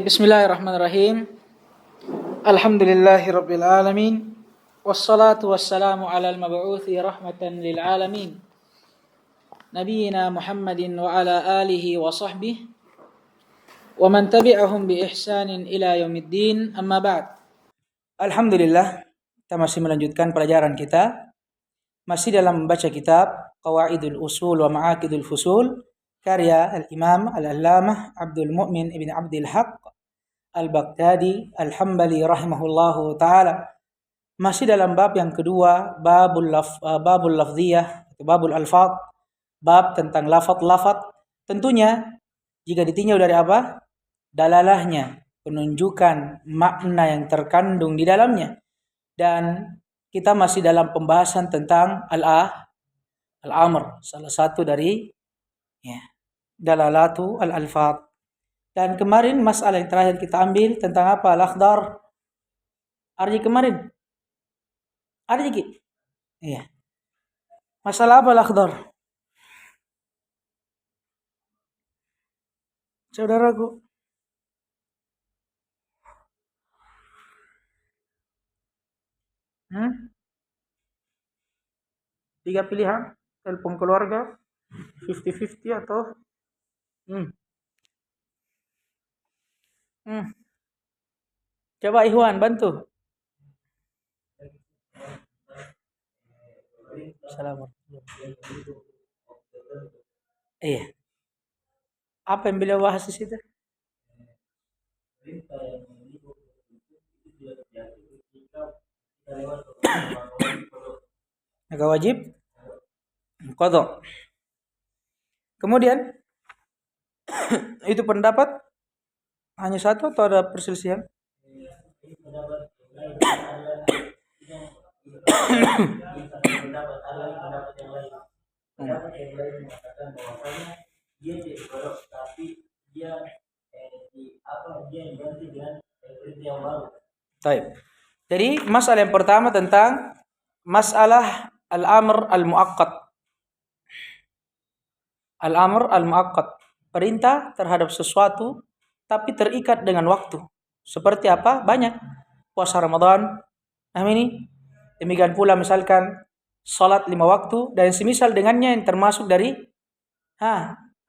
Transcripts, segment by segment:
Bismillahirrahmanirrahim. Alhamdulillahirabbil alamin. Wassalatu wassalamu ala al-mab'uthi rahmatan lil alamin. Nabiyyina Muhammadin wa ala alihi wa sahbihi wa man tabi'ahum bi ihsanin ila yaumiddin. Amma ba'd. Alhamdulillah, kita masih melanjutkan pelajaran kita. Masih dalam membaca kitab Qawaidul Usul wa Ma'aqidul Fusul karya Al-Imam Al-Allamah Abdul Mu'min ibn Abdul Haq Al-Baghdadi Al-Hambali rahimahullahu ta'ala. Masih dalam bab yang kedua, babul lafziyah, babul alfad, bab tentang lafaz-lafaz. Tentunya jika ditinjau dari apa? Dalalahnya, penunjukan makna yang terkandung di dalamnya. Dan kita masih dalam pembahasan tentang al-amr, salah satu dari dalalatu al-alfad. Dan kemarin masalah yang terakhir kita ambil tentang apa? Al-akhdar. Arji kemarin. Arji. Iya. Masalah apa al-akhdar? Saudaraku. Tiga pilihan. Telepon keluarga. 50-50 atau Coba Ikhwan bantu. Assalamualaikum. Iya. Apa yang beliau bahas di situ? Agak wajib qadha. Kemudian itu pendapat hanya satu atau ada perselisihan? Baik. Jadi masalah yang pertama tentang masalah al-amr al-muaqqat. Al-amr al-muaqqat, perintah terhadap sesuatu tapi terikat dengan waktu. Seperti apa? Banyak. Puasa Ramadan. Ini. Demikian pula misalkan salat 5 waktu dan semisal dengannya yang termasuk dari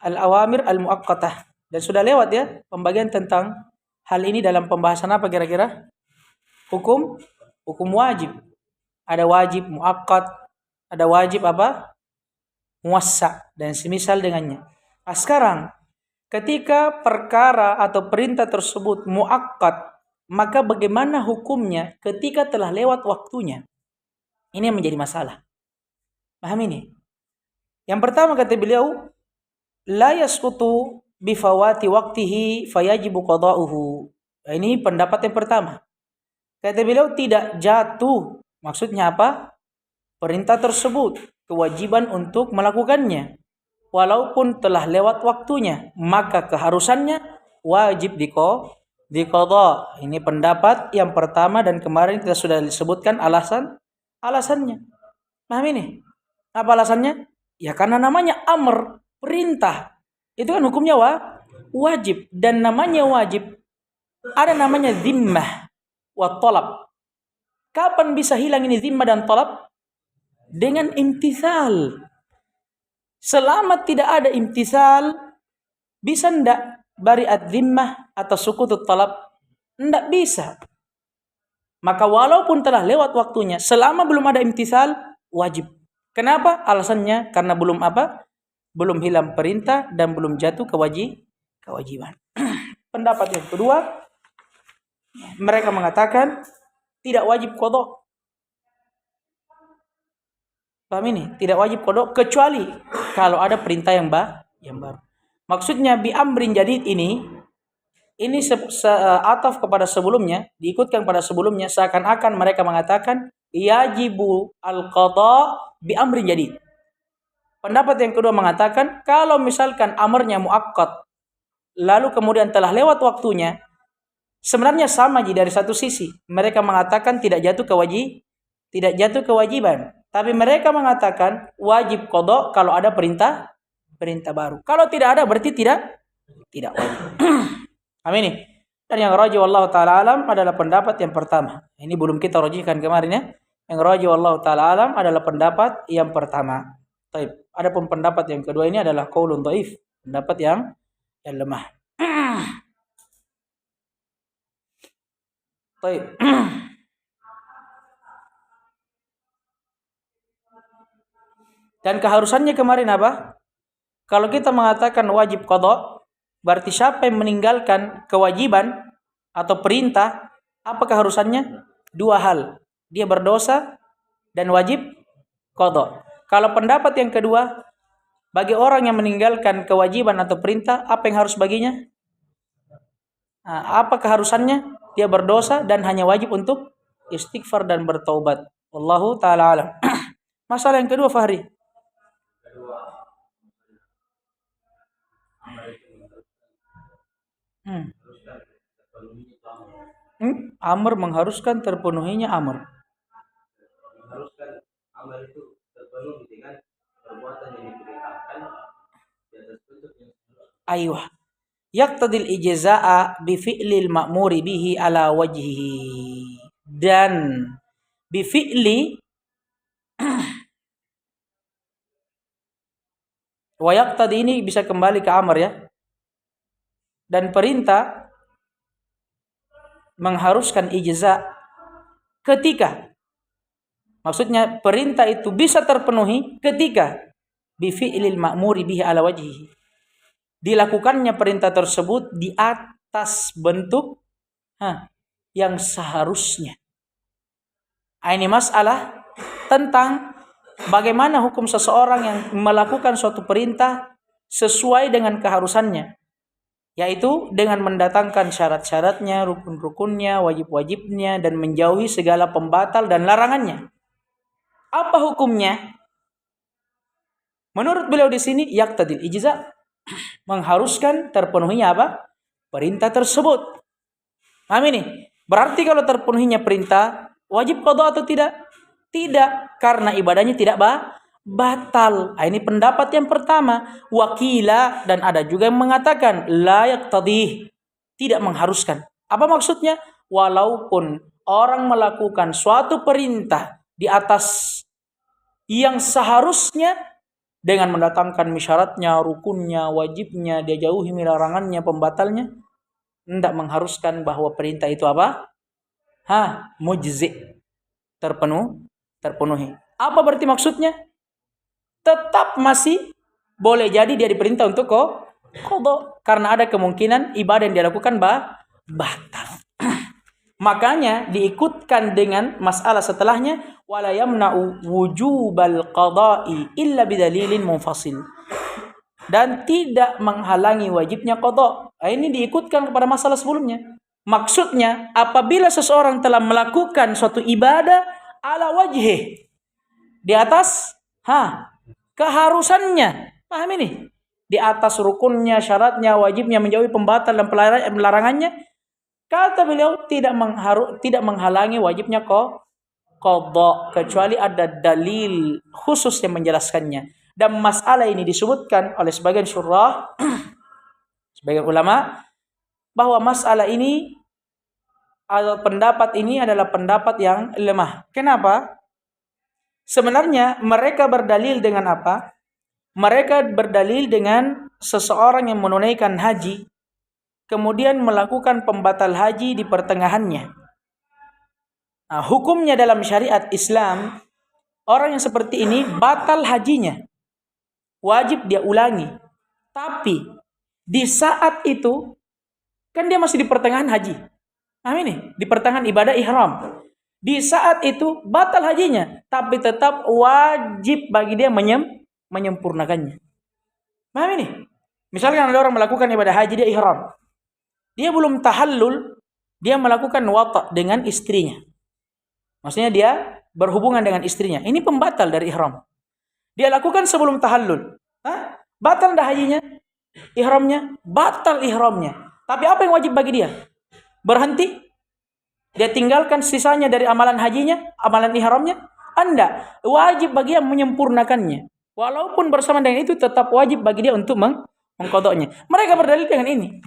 al-awamir al-muaqqatah. Dan sudah lewat ya pembagian tentang hal ini dalam pembahasan apa kira-kira? Hukum wajib. Ada wajib muaqqat, ada wajib apa? Muwassa dan semisal dengannya. Nah, sekarang ketika perkara atau perintah tersebut muaqqat, maka bagaimana hukumnya ketika telah lewat waktunya? Ini yang menjadi masalah. Paham ini? Yang pertama kata beliau, la yasqutu bifawati waqtihi fayajibu qada'uhu. Nah, ini pendapat yang pertama. Kata beliau tidak jatuh. Maksudnya apa? Perintah tersebut, kewajiban untuk melakukannya walaupun telah lewat waktunya, maka keharusannya wajib diqadha. Ini pendapat yang pertama dan kemarin kita sudah disebutkan alasannya. Paham ini? Apa alasannya? Ya karena namanya amr, perintah. Itu kan hukumnya wajib, dan namanya wajib ada namanya zimmah wa talab. Kapan bisa hilang ini zimmah dan talab? Dengan imtithal. Selama tidak ada imtithal, bisa ndak bari'at zimmah atau sukutut talab? Ndak bisa. Maka walaupun telah lewat waktunya, selama belum ada imtithal, wajib. Kenapa? Alasannya karena belum apa? Belum hilang perintah dan belum jatuh kewajiban. Pendapat yang kedua, mereka mengatakan tidak wajib qadha. Paham ini? Tidak wajib qadha kecuali kalau ada perintah yang baru. Maksudnya bi amrin jadid ini ataf kepada sebelumnya, diikutkan pada sebelumnya, seakan-akan mereka mengatakan yajibu al-qadha bi amrin jadid. Pendapat yang kedua mengatakan kalau misalkan amrnya muaqqat lalu kemudian telah lewat waktunya, sebenarnya sama dari satu sisi. Mereka mengatakan tidak jatuh kewajiban, tapi mereka mengatakan wajib qadha kalau ada perintah baru. Kalau tidak ada berarti tidak wajib. Amin. Dan yang rajih wallahu taala alam adalah pendapat yang pertama. Ini belum kita rajihkan kemarin ya. Yang rajih wallahu taala alam adalah pendapat yang pertama. Baik. Adapun pendapat yang kedua ini adalah qaulun dhaif, pendapat yang lemah. Baik. Dan keharusannya kemarin apa? Kalau kita mengatakan wajib qada, berarti siapa yang meninggalkan kewajiban atau perintah, apa keharusannya? Dua hal. Dia berdosa dan wajib qada. Kalau pendapat yang kedua, bagi orang yang meninggalkan kewajiban atau perintah, apa yang harus baginya? Apa keharusannya? Dia berdosa dan hanya wajib untuk istighfar dan bertaubat. Wallahu taala alam. Masalah yang kedua, Fahri. Amr mengharuskan terpenuhinya amr. Mengharuskan amr itu terpenuhi dengan perbuatan yang diperintahkan di atas bentuk yang ayuh. Yaqtadil ijza'a bi fi'lil ma'muri bihi ala wajhihi. Dan bi fi'li wa yaqtadi ini bisa kembali ke amr ya. Dan perintah mengharuskan ijza ketika, maksudnya perintah itu bisa terpenuhi ketika bi fi'lil ma'muri bihi ala wajhihi, dilakukannya perintah tersebut di atas bentuk yang seharusnya. Ini masalah tentang bagaimana hukum seseorang yang melakukan suatu perintah sesuai dengan keharusannya, yaitu dengan mendatangkan syarat-syaratnya, rukun-rukunnya, wajib-wajibnya, dan menjauhi segala pembatal dan larangannya. Apa hukumnya? Menurut beliau di sini, yaqtadil ijza, mengharuskan terpenuhinya apa? Perintah tersebut. Paham ini? Berarti kalau terpenuhinya perintah, wajib qada atau tidak? Tidak, karena ibadahnya tidak batal. Ini pendapat yang pertama. Wakila, dan ada juga yang mengatakan la yaqtadih, tidak mengharuskan. Apa maksudnya? Walaupun orang melakukan suatu perintah di atas yang seharusnya dengan mendatangkan syaratnya, rukunnya, wajibnya, dia jauhi larangannya, pembatalnya, tidak mengharuskan bahwa perintah itu apa? Mujzi, terpenuhi. Apa berarti maksudnya? Tetap masih boleh jadi dia diperintah untuk qada, karena ada kemungkinan ibadah yang dia lakukan batal. Makanya diikutkan dengan masalah setelahnya, wala yamna'u wujubal qada'i illa bidalilin munfasil, dan tidak menghalangi wajibnya qada. Ini diikutkan kepada masalah sebelumnya. Maksudnya apabila seseorang telah melakukan suatu ibadah ala wajhih, di atas keharusannya, paham ini? Di atas rukunnya, syaratnya, wajibnya, menjauhi pembatal dan pelarangannya, kata beliau tidak menghalangi wajibnya qada, kecuali ada dalil khusus yang menjelaskannya. Dan masalah ini disebutkan oleh sebagian syurah, sebagian ulama, bahwa masalah ini atau pendapat ini adalah pendapat yang lemah. Kenapa? Sebenarnya mereka berdalil dengan apa? Mereka berdalil dengan seseorang yang menunaikan haji, kemudian melakukan pembatal haji di pertengahannya. Hukumnya dalam syariat Islam, orang yang seperti ini batal hajinya, wajib dia ulangi. Tapi di saat itu kan dia masih di pertengahan haji. Di pertengahan ibadah ihram. Di saat itu batal hajinya, tapi tetap wajib bagi dia menyempurnakannya. Paham ini? Misalkan ada orang melakukan ibadah haji, dia ihram. Dia belum tahallul, dia melakukan wata' dengan istrinya. Maksudnya dia berhubungan dengan istrinya. Ini pembatal dari ihram. Dia lakukan sebelum tahallul. Batal dah hajinya? Ihramnya? Batal ihramnya. Tapi apa yang wajib bagi dia? Berhenti? Dia tinggalkan sisanya dari amalan hajinya, amalan ihramnya? Anda wajib bagi dia menyempurnakannya. Walaupun bersama dengan itu tetap wajib bagi dia untuk mengqadanya. Mereka berdalil dengan ini.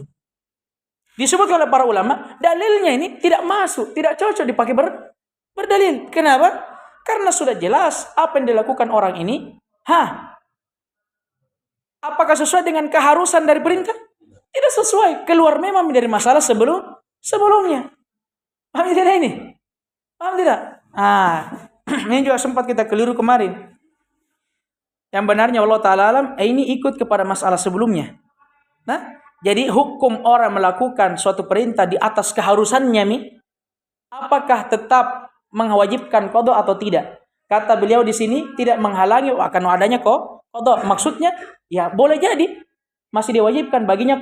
Disebut oleh para ulama, dalilnya ini tidak masuk, tidak cocok dipakai berdalil. Kenapa? Karena sudah jelas apa yang dilakukan orang ini. Apakah sesuai dengan keharusan dari perintah? Tidak sesuai. Keluar memang dari masalah sebelumnya. Paham tidak ini? Paham tidak? Ini juga sempat kita keliru kemarin. Yang benarnya Allah Ta'ala alam, ini ikut kepada masalah sebelumnya. Jadi hukum orang melakukan suatu perintah di atas keharusannya, apakah tetap mewajibkan qada atau tidak? Kata beliau di sini tidak menghalangi akan adanya qada. Maksudnya, ya boleh jadi masih diwajibkan baginya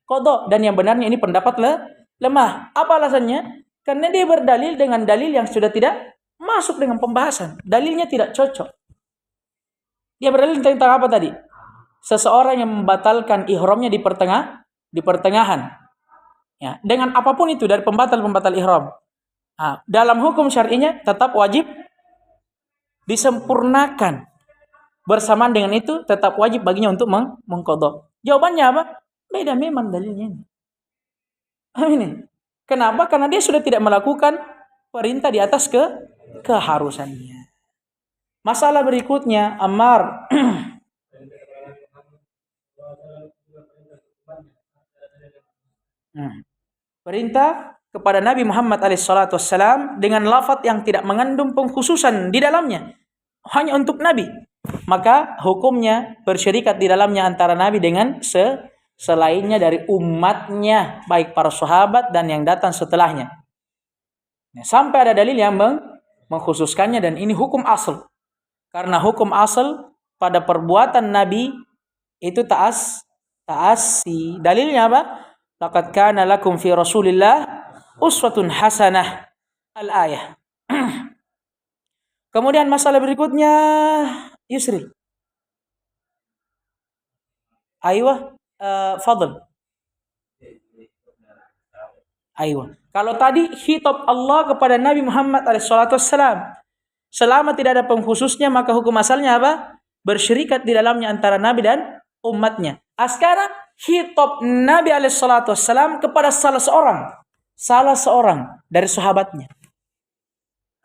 qada, dan yang benarnya ini pendapat lemah. Apa alasannya? Karena dia berdalil dengan dalil yang sudah tidak masuk dengan pembahasan. Dalilnya tidak cocok. Dia berdalil tentang apa tadi? Seseorang yang membatalkan ihramnya di pertengahan. Ya, dengan apapun itu dari pembatal ihram. Dalam hukum syar'inya tetap wajib disempurnakan. Bersamaan dengan itu tetap wajib baginya untuk mengqadha. Jawabannya apa? Beda memang dalilnya ini. Ini. Kenapa? Karena dia sudah tidak melakukan perintah di atas keharusannya. Masalah berikutnya, Ammar. Perintah kepada Nabi Muhammad SAW dengan lafaz yang tidak mengandung pengkhususan di dalamnya, hanya untuk Nabi. Maka hukumnya bersyirikat di dalamnya antara Nabi dengan selainnya dari umatnya, baik para sahabat dan yang datang setelahnya. Sampai ada dalil yang mengkhususkannya, dan ini hukum asal. Karena hukum asal pada perbuatan Nabi itu ta'assi. Dalilnya apa? Laqad kana lakum fi Rasulillah uswatun hasanah. Al-ayah. Kemudian masalah berikutnya, Yusri. Aywa, fadl. Aywa. Kalau tadi khitab Allah kepada Nabi Muhammad SAW, selama tidak ada pengkhususnya, maka hukum asalnya apa? Bersyirikat di dalamnya antara Nabi dan umatnya. Sekarang khitab Nabi SAW kepada salah seorang dari sahabatnya.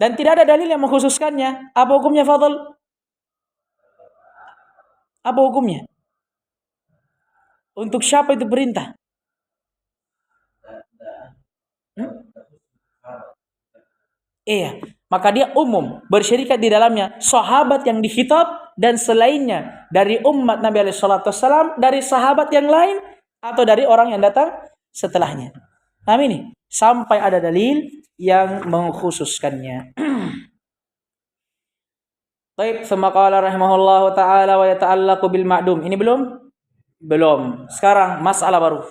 Dan tidak ada dalil yang mengkhususkannya. Apa hukumnya, Fadl? Apa hukumnya? Untuk siapa itu perintah? Iya, maka dia umum, bersyirikat di dalamnya sahabat yang dikhitab dan selainnya dari umat Nabi SAW, dari sahabat yang lain atau dari orang yang datang setelahnya. Nah ini sampai ada dalil yang mengkhususkannya. Baik, tsumma qala rahimahullahu taala wa yata'allaqu bil ma'dum. Ini belum. Sekarang masalah baru.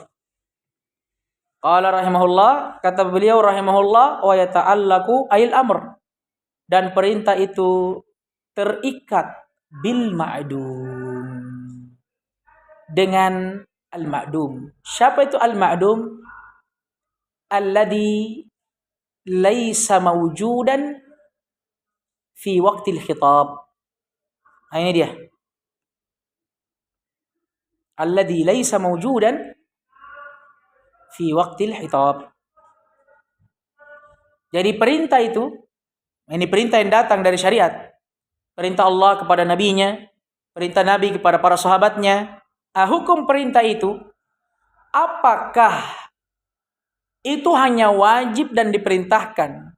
Qala rahimahullah, kata beliau rahimahullah, wa yata'allaqu ayil amr, dan perintah itu terikat bil ma'dum, dengan al ma'dum. Siapa itu al ma'dum? Alladhi laisa mawjudan fi waqtil khitab. Ini dia. Alladhi laisa mawjudan fi waqtil khitab. Jadi perintah itu, ini perintah yang datang dari syariat. Perintah Allah kepada nabinya, perintah Nabi kepada para sahabatnya. Hukum perintah itu, apakah itu hanya wajib dan diperintahkan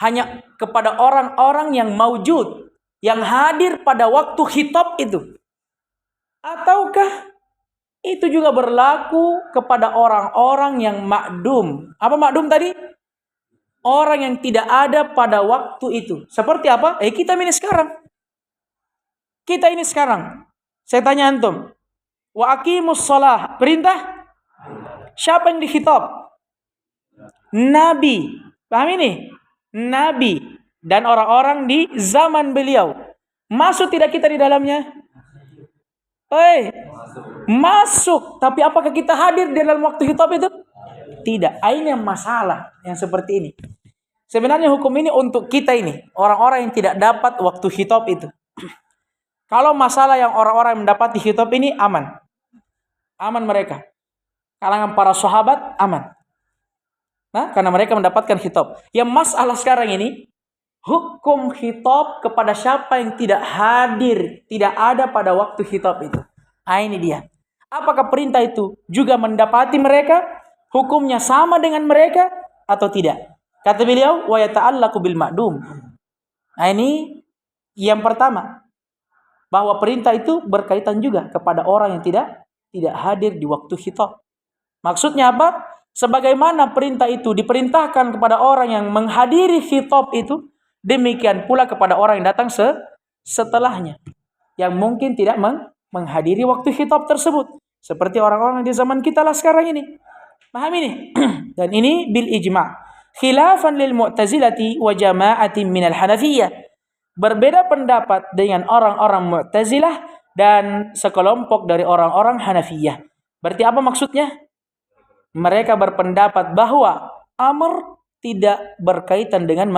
hanya kepada orang-orang yang maujud, yang hadir pada waktu khitab itu, ataukah itu juga berlaku kepada orang-orang yang ma'dum? Apa ma'dum tadi? Orang yang tidak ada pada waktu itu. Seperti apa? Kita ini sekarang. Kita ini sekarang. Saya tanya antum. Wa aqimus shalah. Perintah? Siapa yang dikhitab? Nabi. Paham ini? Nabi dan orang-orang di zaman beliau. Masuk tidak kita di dalamnya? Masuk. Tapi apakah kita hadir di dalam waktu khitab itu? Tidak. Ini yang masalah yang seperti ini. Sebenarnya hukum ini untuk kita ini, orang-orang yang tidak dapat waktu khitab itu. Kalau masalah yang orang-orang yang mendapati khitab ini aman. Aman mereka. Kalangan para sahabat aman. Nah, karena mereka mendapatkan khitab. Yang masalah sekarang ini, hukum khitab kepada siapa yang tidak hadir, tidak ada pada waktu khitab itu. Nah, ini dia. Apakah perintah itu juga mendapati mereka? Hukumnya sama dengan mereka atau tidak? Kata beliau, wa yata'allaqu bil ma'dum. Nah, ini yang pertama. Bahwa perintah itu berkaitan juga kepada orang yang tidak hadir di waktu khitab. Maksudnya apa? Sebagaimana perintah itu diperintahkan kepada orang yang menghadiri khitab itu, demikian pula kepada orang yang datang setelahnya. Yang mungkin tidak menghadiri waktu khitab tersebut. Seperti orang-orang di zaman kita lah sekarang ini. Paham ini? Dan ini bil ijma'. Khilafan lil mu'tazilati wa jama'atin minal hanafiyah. Berbeda pendapat dengan orang-orang Mu'tazilah dan sekelompok dari orang-orang Hanafiyah. Berarti apa maksudnya? Mereka berpendapat bahwa amr tidak berkaitan dengan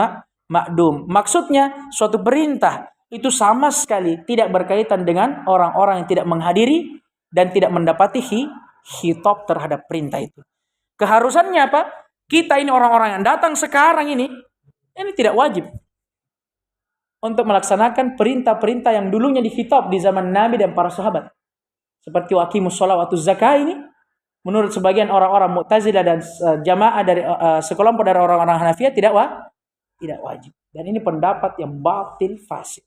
ma'dum. Maksudnya suatu perintah itu sama sekali tidak berkaitan dengan orang-orang yang tidak menghadiri dan tidak mendapati khitab terhadap perintah itu. Keharusannya apa? Kita ini orang-orang yang datang sekarang ini tidak wajib untuk melaksanakan perintah-perintah yang dulunya dikhitab di zaman Nabi dan para sahabat. Seperti waqimus shalah wa atuz zakah ini, menurut sebagian orang-orang Mu'tazilah dan jamaah dari sekelompok dari orang-orang Hanafiyah tidak wajib. Dan ini pendapat yang batil fasik.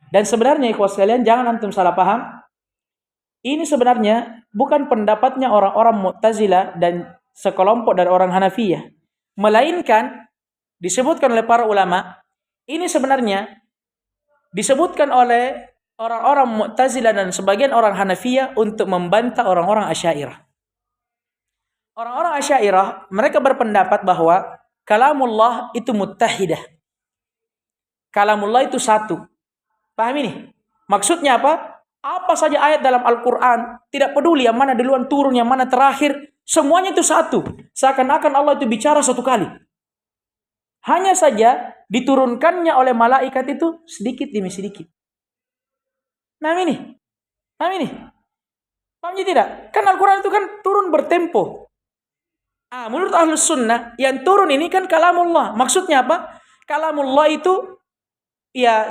Dan sebenarnya ikhwas sekalian, jangan antum salah paham. Ini sebenarnya bukan pendapatnya orang-orang Mu'tazilah dan sekelompok dari orang Hanafiyah, melainkan disebutkan oleh para ulama. Ini sebenarnya disebutkan oleh orang-orang Mu'tazilah dan sebagian orang Hanafiyah untuk membantah orang-orang Asy'ariyah. Orang-orang Asy'ariyah mereka berpendapat bahwa kalamullah itu muttahidah. Kalamullah itu satu. Paham ini? Maksudnya apa? Apa saja ayat dalam Al-Quran, tidak peduli yang mana duluan turun, yang mana terakhir, semuanya itu satu. Seakan-akan Allah itu bicara satu kali. Hanya saja diturunkannya oleh malaikat itu sedikit demi sedikit. Paham ini? Paham tidak? Kan Al-Quran itu kan turun bertempo. Menurut Ahlus Sunnah, yang turun ini kan kalamullah. Maksudnya apa? Kalamullah itu ya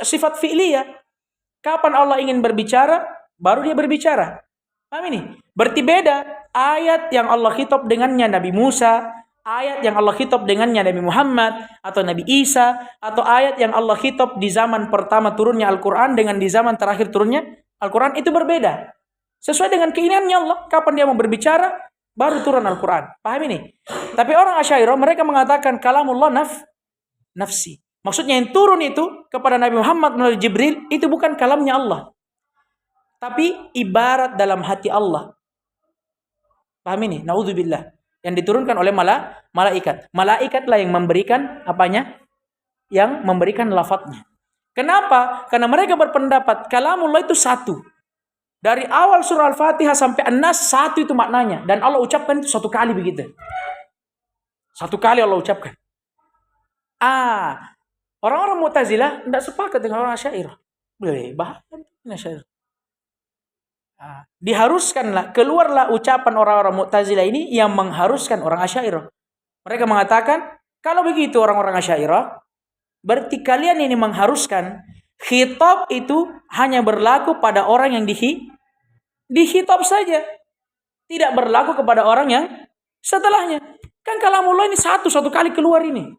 sifat fi'liyah. Kapan Allah ingin berbicara, baru dia berbicara. Paham ini? Berarti beda ayat yang Allah khitab dengannya Nabi Musa, ayat yang Allah khitab dengannya Nabi Muhammad atau Nabi Isa, atau ayat yang Allah khitab di zaman pertama turunnya Al-Quran dengan di zaman terakhir turunnya Al-Quran, itu berbeda. Sesuai dengan keinginannya Allah, kapan dia mau berbicara, baru turun Al-Quran. Paham ini? Tapi orang Asy'ariyah mereka mengatakan kalamullah nafsi. Maksudnya yang turun itu kepada Nabi Muhammad melalui Jibril itu bukan kalamnya Allah, tapi ibarat dalam hati Allah. Paham ini? Naudzubillah. Yang diturunkan oleh malaikat. Malaikatlah yang memberikan apanya? Yang memberikan lafadznya. Kenapa? Karena mereka berpendapat kalamullah itu satu. Dari awal surah Al-Fatihah sampai An-Nas satu itu maknanya. Dan Allah ucapkan itu satu kali begitu. Satu kali Allah ucapkan. Orang-orang Mu'tazilah tidak sepakat dengan orang Asy'ariyah. Boleh bahkan Asy'ariyah. Diharuskanlah, keluarlah ucapan orang-orang Mu'tazilah ini yang mengharuskan orang Asy'ariyah. Mereka mengatakan, kalau begitu orang-orang Asy'ariyah, berarti kalian ini mengharuskan khitab itu hanya berlaku pada orang yang dikhitab saja. Tidak berlaku kepada orang yang setelahnya. Kan kalamullah ini satu kali keluar ini.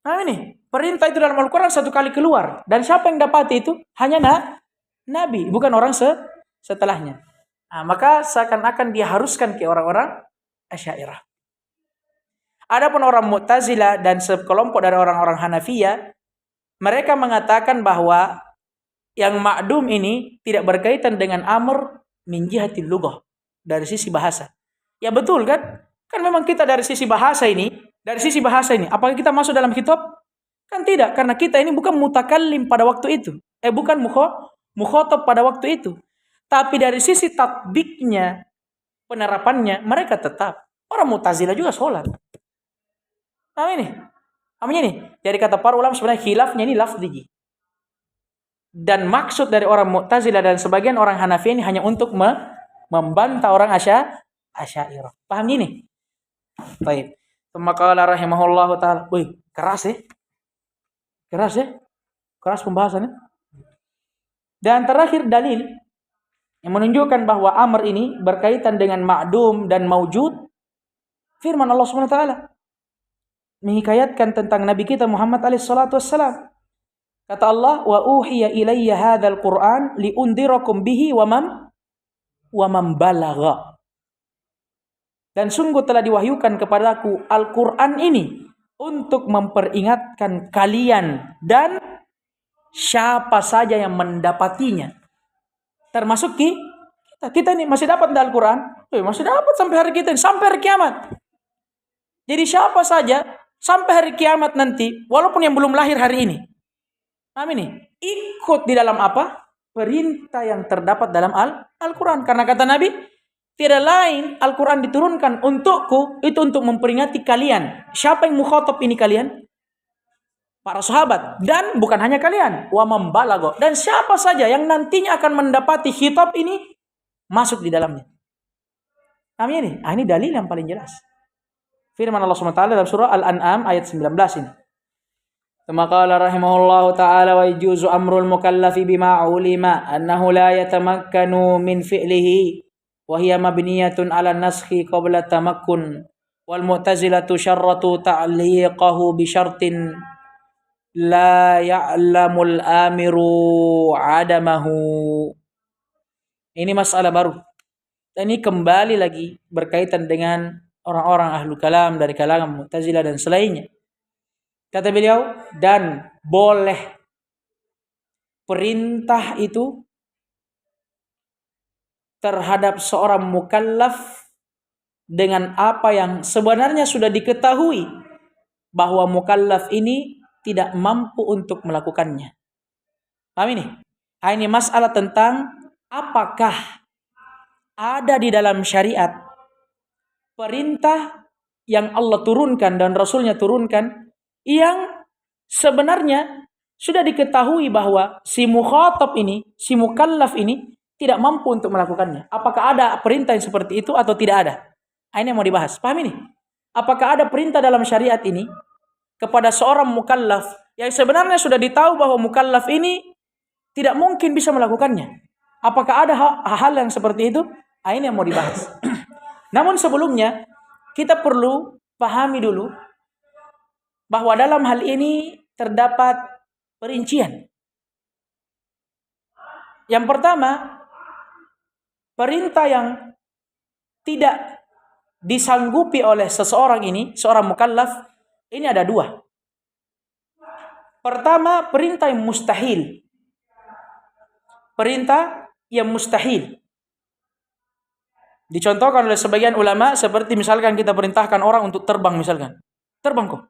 Nah ini, perintah itu dalam Al-Quran satu kali keluar. Dan siapa yang dapat itu? Hanya Nabi, bukan orang setelahnya. Maka seakan-akan diharuskan ke orang-orang Asy'ariyah. Adapun orang Mu'tazilah dan sekelompok dari orang-orang Hanafiyah, mereka mengatakan bahwa yang ma'dum ini tidak berkaitan dengan amr min jihatil lughah, dari sisi bahasa. Ya betul kan? Kan memang kita dari sisi bahasa ini, apakah kita masuk dalam khitab? Kan tidak, karena kita ini bukan mutakallim pada waktu itu. Bukan mukhatab pada waktu itu. Tapi dari sisi tatbiknya, penerapannya, mereka tetap. Orang Mu'tazilah juga sholat. Ini. Jadi kata para ulama sebenarnya khilafnya ini lafzi. Dan maksud dari orang Mu'tazilah dan sebagian orang Hanafi ini hanya untuk membantah orang Asy'ariyah. Paham ini? Baik. Maka rahimahullahu taala. Wih, keras ya. Keras ya. Keras pembahasannya. Dan terakhir dalil yang menunjukkan bahwa amr ini berkaitan dengan ma'dum dan maujud, firman Allah Subhanahu wa taala menghikayatkan tentang Nabi kita Muhammad alaihi salatu wassalam. Kata Allah, "Wa uhiya ilayya hadzal Qur'an liundhirakum bihi wa man balagha." Dan sungguh telah diwahyukan kepadaku Al-Qur'an ini untuk memperingatkan kalian dan siapa saja yang mendapatinya. Termasuk kita ini masih dapat dari Al-Quran. Masih dapat sampai hari kita ini, sampai hari kiamat. Jadi siapa saja sampai hari kiamat nanti, walaupun yang belum lahir hari ini, amin, ikut di dalam apa? Perintah yang terdapat dalam Al-Quran. Karena kata Nabi, tiada lain Al-Quran diturunkan untukku, itu untuk memperingati kalian. Siapa yang mukhatab ini kalian? Para sahabat. Dan bukan hanya kalian. Wa mambalago. Dan siapa saja yang nantinya akan mendapati khitab ini, masuk di dalamnya. Amin ini. Ini dalil yang paling jelas. Firman Allah SWT dalam surah Al-An'am ayat 19 ini. Maqala rahimahullahu ta'ala wa yajuzu amrul mukallafi bima ulima annahu la yatamakkanu min fi'lihi wa hiya mabniyatun ala naskhi qabla tamakkun wal mu'tazilatu syarratu ta'liqahu bi syartin la ya'lamul amiru adamahu. Ini masalah baru. Dan ini kembali lagi berkaitan dengan orang-orang ahlu kalam dari kalangan Mu'tazilah dan selainnya. Kata beliau, dan boleh perintah itu terhadap seorang mukallaf dengan apa yang sebenarnya sudah diketahui bahwa mukallaf ini tidak mampu untuk melakukannya. Paham ini? Ini masalah tentang apakah ada di dalam syariat perintah yang Allah turunkan dan Rasulnya turunkan yang sebenarnya sudah diketahui bahwa si mukhatab ini, si mukallaf ini tidak mampu untuk melakukannya. Apakah ada perintah yang seperti itu atau tidak ada? Ini yang mau dibahas. Paham ini? Apakah ada perintah dalam syariat ini kepada seorang mukallaf yang sebenarnya sudah ditahu bahwa mukallaf ini tidak mungkin bisa melakukannya? Apakah ada hal yang seperti itu? Ini yang mau dibahas. Namun sebelumnya kita perlu pahami dulu bahwa dalam hal ini terdapat perincian. Yang pertama, perintah yang tidak disanggupi oleh seseorang ini, seorang mukallaf, ini ada dua. Pertama, perintah yang mustahil. Perintah yang mustahil. Dicontohkan oleh sebagian ulama seperti misalkan kita perintahkan orang untuk terbang misalkan. Terbang kok.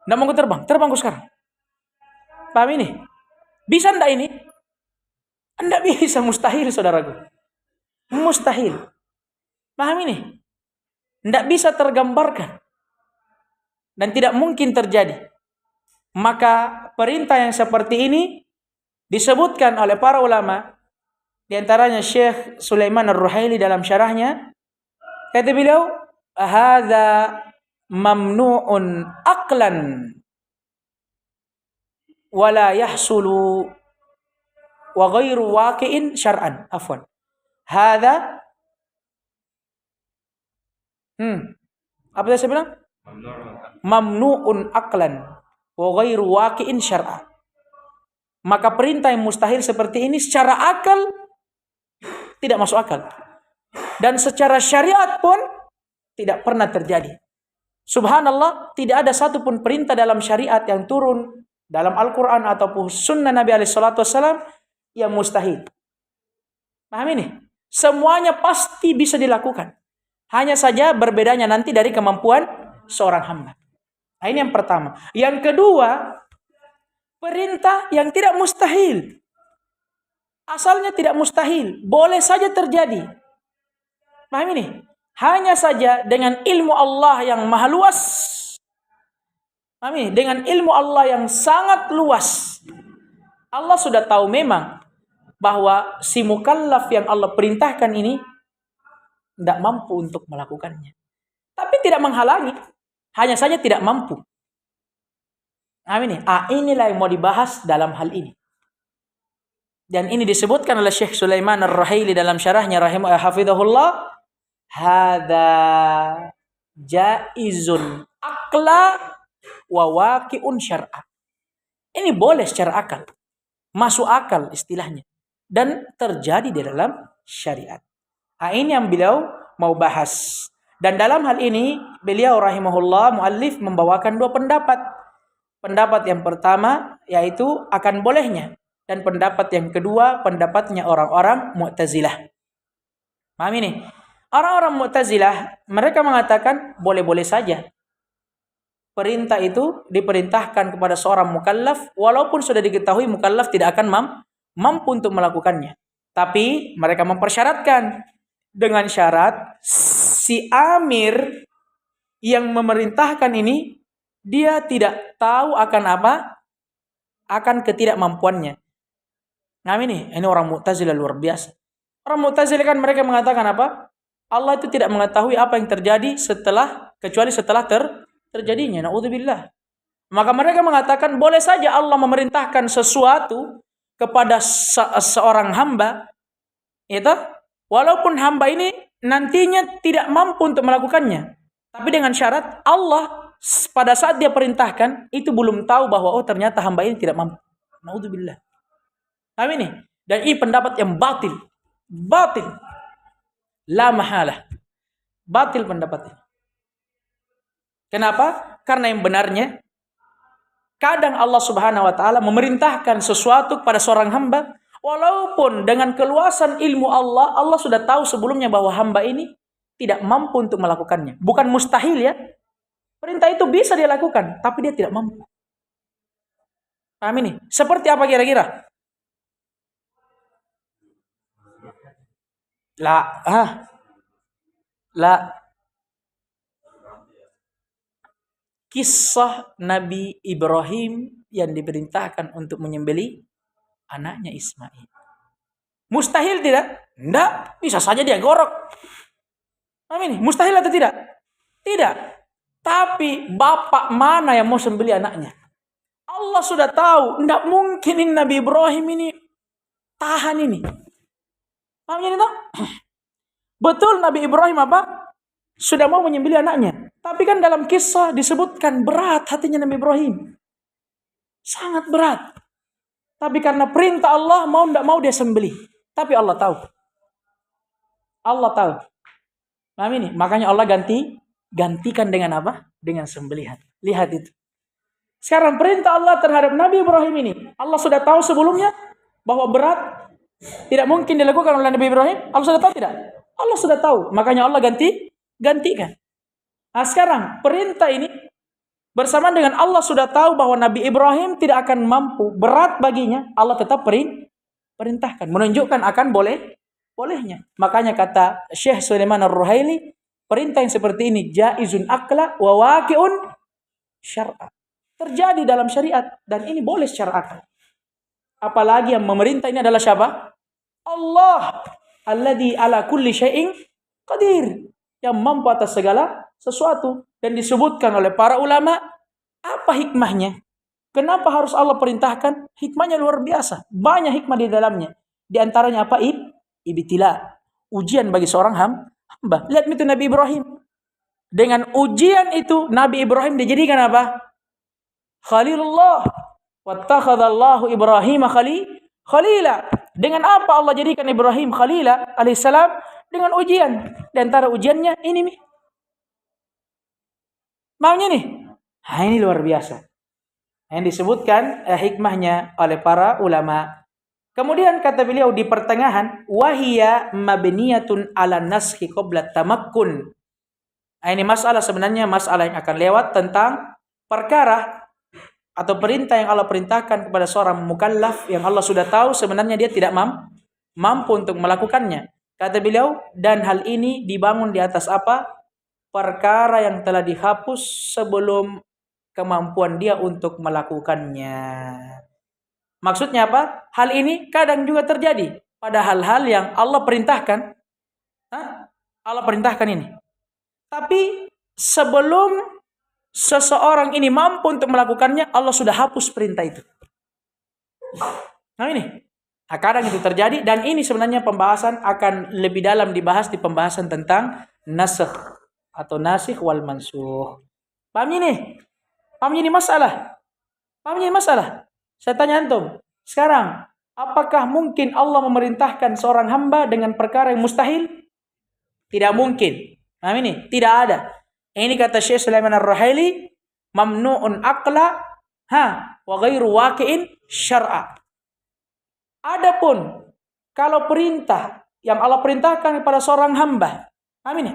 Nggak mau terbang. Terbang kok sekarang. Paham ini? Bisa enggak ini? Enggak bisa. Mustahil saudaraku. Mustahil. Paham ini? Enggak bisa tergambarkan. Dan tidak mungkin terjadi. Maka perintah yang seperti ini disebutkan oleh para ulama. Di antaranya Syekh Sulaiman Ar-Ruhaili dalam syarahnya, kata beliau, "Hadza mamnu'un aqlan wa la yahsulu wa ghairu waqi'in syar'an." Afwan. Hadza apa tadi saya bilang? Mamnu'un aqlan wa ghairu waqi'in syar'an. Maka perintah yang mustahil seperti ini secara akal tidak masuk akal. Dan secara syariat pun tidak pernah terjadi. Subhanallah, tidak ada satupun perintah dalam syariat yang turun dalam Al-Quran ataupun sunnah Nabi SAW yang mustahil. Paham ini? Semuanya pasti bisa dilakukan. Hanya saja berbedanya nanti dari kemampuan seorang hamba. Nah, ini yang pertama. Yang kedua, perintah yang tidak mustahil. Asalnya tidak mustahil, boleh saja terjadi. Paham ini? Hanya saja dengan ilmu Allah yang maha luas. Paham ini? Dengan ilmu Allah yang sangat luas. Allah sudah tahu memang bahwa si mukallaf yang Allah perintahkan ini tidak mampu untuk melakukannya. Tapi tidak menghalangi, hanya saja tidak mampu. Amin. Inilah yang mau dibahas dalam hal ini. Dan ini disebutkan oleh Syekh Sulaiman Ar-Ruhaili dalam syarahnya hafizahullah, hadza jaizun aqla wa waqi'un syar'a. Ini boleh secara akal, masuk akal istilahnya, dan terjadi di dalam syariat. Ini yang beliau mau bahas. Dan dalam hal ini beliau rahimahullah muallif membawakan dua pendapat. Pendapat yang pertama yaitu akan bolehnya, dan pendapat yang kedua pendapatnya orang-orang Mu'tazilah. Paham ini? Orang-orang Mu'tazilah mereka mengatakan boleh-boleh saja. Perintah itu diperintahkan kepada seorang mukallaf walaupun sudah diketahui mukallaf tidak akan mampu untuk melakukannya. Tapi mereka mempersyaratkan dengan syarat si amir yang memerintahkan ini dia tidak tahu akan apa? Akan ketidakmampuannya. Nah ini orang Mu'tazilah luar biasa. Orang Mu'tazilah kan mereka mengatakan apa? Allah itu tidak mengetahui apa yang terjadi kecuali setelah terjadinya. Na'udzubillah. Maka mereka mengatakan boleh saja Allah memerintahkan sesuatu kepada seorang hamba, itu walaupun hamba ini nantinya tidak mampu untuk melakukannya. Tapi dengan syarat Allah pada saat dia perintahkan itu belum tahu bahwa ternyata hamba ini tidak mampu. Na'udzubillah. Nah ini. Dan ini pendapat yang batil. Batil. La mahalah. Batil pendapat ini. Kenapa? Karena yang benarnya kadang Allah Subhanahu wa taala memerintahkan sesuatu kepada seorang hamba walaupun dengan keluasan ilmu Allah sudah tahu sebelumnya bahwa hamba ini tidak mampu untuk melakukannya. Bukan mustahil ya. Perintah itu bisa dia lakukan, tapi dia tidak mampu. Paham ini? Seperti apa kira-kira? Kisah Nabi Ibrahim yang diperintahkan untuk menyembelih anaknya Ismail. Mustahil tidak? Tidak. Bisa saja dia gorok. Amin. Mustahil atau tidak? Tidak. Tapi bapak mana yang mau sembelih anaknya? Allah sudah tahu. Tidak mungkin ini Nabi Ibrahim ini tahan ini. Paham ini tak? Betul Nabi Ibrahim apa? Sudah mau menyembelih anaknya. Tapi kan dalam kisah disebutkan berat hatinya Nabi Ibrahim. Sangat berat. Tapi karena perintah Allah mau tidak mau dia sembelih. Tapi Allah tahu. Allah tahu. Paham ini? Makanya Allah gantikan dengan apa? Dengan sembelihan. Lihat itu. Sekarang perintah Allah terhadap Nabi Ibrahim ini. Allah sudah tahu sebelumnya bahwa berat tidak mungkin dilakukan oleh Nabi Ibrahim. Allah sudah tahu tidak? Allah sudah tahu. Makanya Allah gantikan. Nah sekarang perintah ini bersamaan dengan Allah sudah tahu bahwa Nabi Ibrahim tidak akan mampu, berat baginya, Allah tetap perintahkan, menunjukkan akan bolehnya. Makanya kata Syekh Sulaiman Ar-Ruhaili, perintah yang seperti ini jaizun aqla wa waqi'un syar'a. Terjadi dalam syariat dan ini boleh secara akal. Apalagi yang memerintah ini adalah siapa? Allah alladzi ala kulli syai'in qadir, yang mampu atas segala sesuatu. Dan disebutkan oleh para ulama apa hikmahnya, kenapa harus Allah perintahkan. Hikmahnya luar biasa, banyak hikmah di dalamnya. Di antaranya apa? Ibtila, ujian bagi seorang hamba. Lihat itu Nabi Ibrahim, dengan ujian itu Nabi Ibrahim dijadikan apa? Khalilullah. Wattakhadallahu Ibrahim khalila. Dengan apa Allah jadikan Ibrahim khalila alaihissalam? Dengan ujian. Di antara ujiannya ini nih. Maunya nih. Nah, ini luar biasa. Yang disebutkan hikmahnya oleh para ulama. Kemudian kata beliau di pertengahan, wahiyya mabniyatun ala naskhi qabla tamakkun. Nah, ini sebenarnya masalah yang akan lewat tentang perkara atau perintah yang Allah perintahkan kepada seorang mukallaf yang Allah sudah tahu sebenarnya dia tidak mampu untuk melakukannya. Kata beliau, dan hal ini dibangun di atas apa? Perkara yang telah dihapus sebelum kemampuan dia untuk melakukannya. Maksudnya apa? Hal ini kadang juga terjadi pada hal-hal yang Allah perintahkan. Allah perintahkan ini. Tapi sebelum seseorang ini mampu untuk melakukannya, Allah sudah hapus perintah itu. Nah ini. Nah, kadang itu terjadi dan ini sebenarnya pembahasan akan lebih dalam dibahas di pembahasan tentang nasakh atau nasikh wal mansukh. Paham ini? Paham ini masalah? Paham ini masalah? Saya tanya antum. Sekarang, apakah mungkin Allah memerintahkan seorang hamba dengan perkara yang mustahil? Tidak mungkin. Paham ini? Tidak ada. Ini kata Syekh Sulaiman Ar-Ruhaili, mamnu'un aqla wa ghairu waqi'in syar'a. Adapun kalau perintah yang Allah perintahkan kepada seorang hamba, paham ini?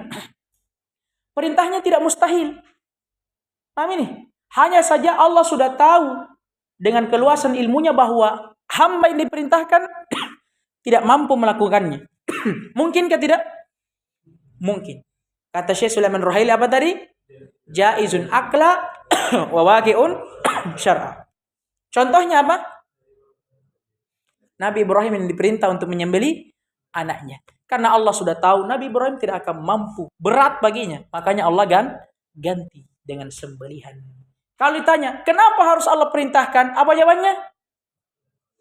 Perintahnya tidak mustahil. Paham ini? Hanya saja Allah sudah tahu dengan keluasan ilmunya bahwa hamba yang diperintahkan tidak mampu melakukannya. Mungkinkah tidak? Mungkin. Kata Syekh Sulaiman Ruhaili apa tadi? Jaizun akla wa waqi'un syar'a. Contohnya apa? Nabi Ibrahim yang diperintah untuk menyembelih anaknya. Karena Allah sudah tahu Nabi Ibrahim tidak akan mampu. Berat baginya. Makanya Allah ganti dengan sembelihan. Kalau ditanya, kenapa harus Allah perintahkan? Apa jawabannya?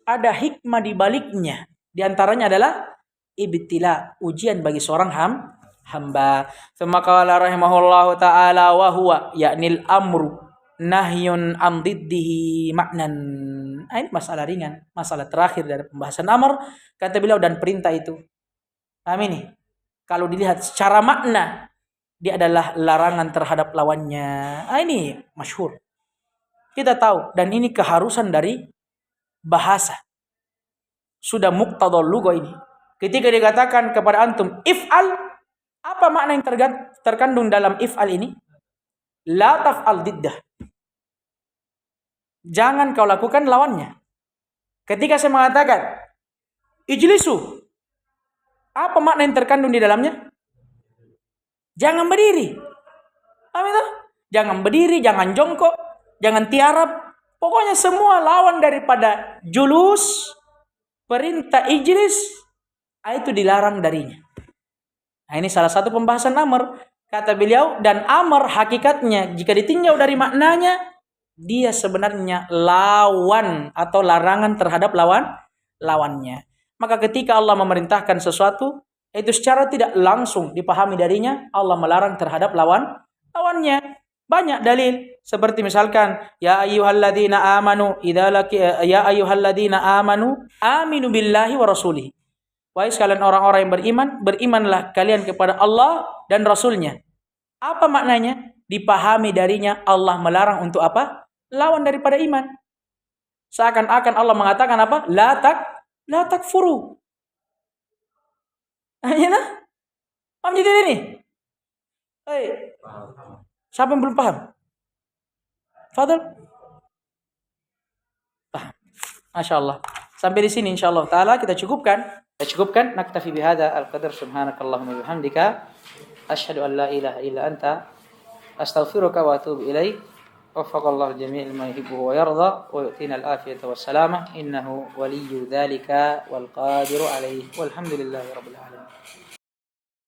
Ada hikmah di baliknya. Di antaranya adalah ibtila, ujian bagi seorang hamba. Semakala rahimahullahu ta'ala wa huwa ya'nil amru nahyun an diddihi maknan. Ini masalah ringan, masalah terakhir dari pembahasan amar. Kata beliau dan perintah itu. Paham ini? Kalau dilihat secara makna, dia adalah larangan terhadap lawannya. Ini masyhur. Kita tahu dan ini keharusan dari bahasa. Sudah muqtadal lugha ini. Ketika dikatakan kepada antum if'al, apa makna yang terkandung dalam if'al ini? La taf'al diddah. Jangan kau lakukan lawannya. Ketika saya mengatakan ijlisu, apa makna yang terkandung di dalamnya? Jangan berdiri. Paham itu? Jangan berdiri, jangan jongkok, jangan tiarap. Pokoknya semua lawan daripada julus, perintah ijlis, itu dilarang darinya. Nah, ini salah satu pembahasan amr. Kata beliau, dan amr hakikatnya jika ditinjau dari maknanya, dia sebenarnya lawan atau larangan terhadap lawannya. Maka ketika Allah memerintahkan sesuatu, itu secara tidak langsung dipahami darinya Allah melarang terhadap lawannya. Banyak dalil seperti misalkan ya ayyuhalladzina amanu aminu billahi wa rasulihi. Wahai sekalian orang-orang yang beriman, berimanlah kalian kepada Allah dan Rasulnya. Apa maknanya? Dipahami darinya Allah melarang untuk apa? Lawan daripada iman. Seakan-akan Allah mengatakan apa? La takfuru. Ya nah? Paham jadi ini? Siapa yang belum paham? Fadal? Paham. Masya Allah. Sampai di sini insyaAllah ta'ala kita cukupkan. Naktafi bihada al-qadar subhanakallahumma bihamdika. Ashhadu an la ilaha illa anta. Astaghfiruka wa atubu ilaik. Waffaqallahu jami'il ma yuhibbu wa yarda wa yu'tina al-afiyata was-salamah innahu waliyyu dzalika wal qadiru alaihi walhamdulillahi rabbil alamin.